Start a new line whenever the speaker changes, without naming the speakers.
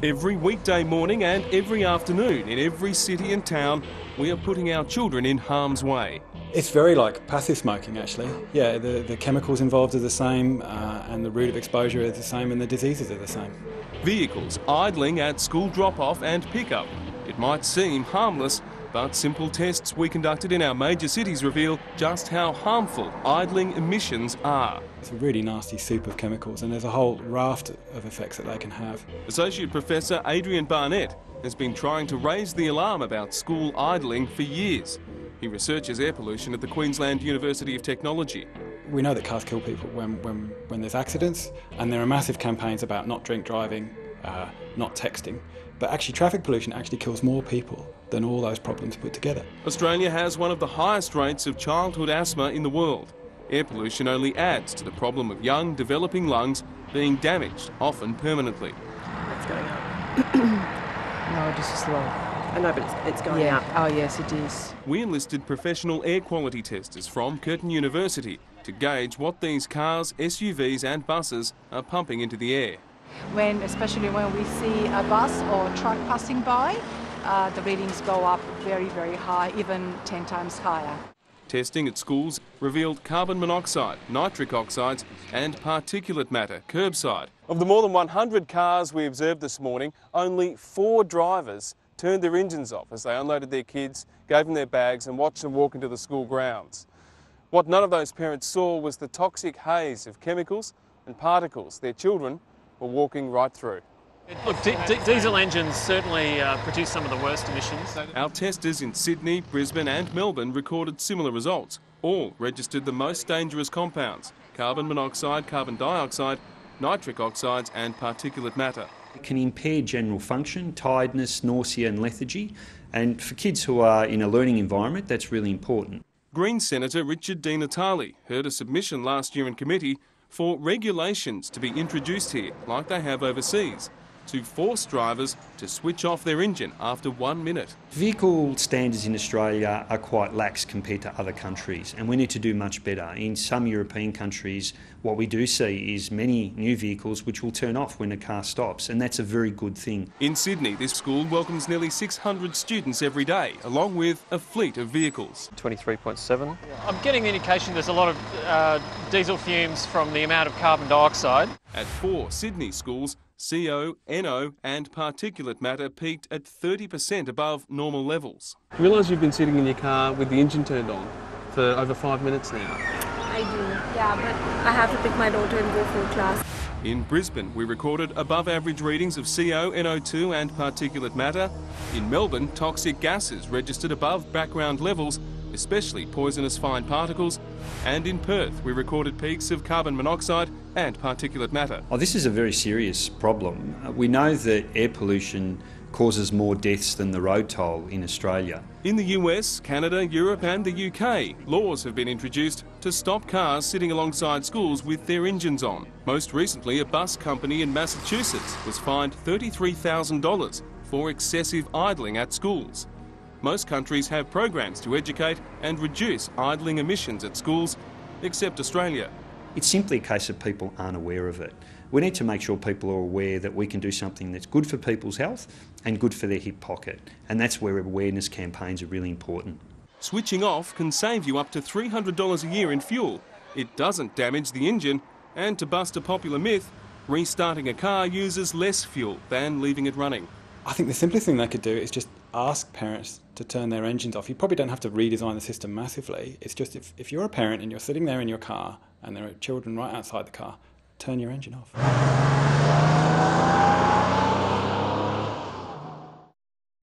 Every weekday morning and every afternoon in every city and town, we are putting our children in harm's way.
It's very like passive smoking, actually. Yeah, the chemicals involved are the same, and the route of exposure is the same, and the diseases are the same.
Vehicles idling at school drop-off and pick-up. It might seem harmless, but simple tests we conducted in our major cities reveal just how harmful idling emissions are.
It's a really nasty soup of chemicals, and there's a whole raft of effects that they can have.
Associate Professor Adrian Barnett has been trying to raise the alarm about school idling for years. He researches air pollution at the Queensland University of Technology.
We know that cars kill people when there's accidents, and there are massive campaigns about not drink driving, not texting. But actually traffic pollution actually kills more people than all those problems put together.
Australia has one of the highest rates of childhood asthma in the world. Air pollution only adds to the problem of young, developing lungs being damaged, often permanently.
It's going up.
No, this is low.
I know, but it's going up.
Oh, yes, it is.
We enlisted professional air quality testers from Curtin University to gauge what these cars, SUVs and buses are pumping into the air.
Especially when we see a bus or truck passing by, the readings go up very, very high, even 10 times higher.
Testing at schools revealed carbon monoxide, nitric oxides and particulate matter, curbside. Of the more than 100 cars we observed this morning, only 4 drivers turned their engines off as they unloaded their kids, gave them their bags and watched them walk into the school grounds. What none of those parents saw was the toxic haze of chemicals and particles their children were walking right through.
Look, diesel engines certainly produce some of the worst emissions.
Our testers in Sydney, Brisbane and Melbourne recorded similar results. All registered the most dangerous compounds: carbon monoxide, carbon dioxide, nitric oxides and particulate matter.
It can impair general function, tiredness, nausea and lethargy, and for kids who are in a learning environment that's really important.
Greens Senator Richard Di Natale heard a submission last year in committee for regulations to be introduced here, like they have overseas, to force drivers to switch off their engine after 1 minute.
Vehicle standards in Australia are quite lax compared to other countries, and we need to do much better. In some European countries, what we do see is many new vehicles which will turn off when a car stops, and that's a very good thing.
In Sydney, this school welcomes nearly 600 students every day, along with a fleet of vehicles.
23.7. I'm getting the indication there's a lot of diesel fumes from the amount of carbon dioxide.
At 4 Sydney schools, CO, NO and particulate matter peaked at 30% above normal levels.
You realise you've been sitting in your car with the engine turned on for over 5 minutes now?
I do, yeah, but I have to pick my daughter and go for class.
In Brisbane, we recorded above average readings of CO, NO2 and particulate matter. In Melbourne, toxic gases registered above background levels, especially poisonous fine particles. And in Perth, we recorded peaks of carbon monoxide and particulate matter.
Oh, this is a very serious problem. We know that air pollution causes more deaths than the road toll in Australia.
In the US, Canada, Europe and the UK, laws have been introduced to stop cars sitting alongside schools with their engines on. Most recently, a bus company in Massachusetts was fined $33,000 for excessive idling at schools. Most countries have programs to educate and reduce idling emissions at schools, except Australia.
It's simply a case of people aren't aware of it. We need to make sure people are aware that we can do something that's good for people's health and good for their hip pocket, and that's where awareness campaigns are really important.
Switching off can save you up to $300 a year in fuel. It doesn't damage the engine, and to bust a popular myth, restarting a car uses less fuel than leaving it running.
I think the simplest thing they could do is just ask parents to turn their engines off. You probably don't have to redesign the system massively. It's just if you're a parent and you're sitting there in your car and there are children right outside the car, turn your engine off.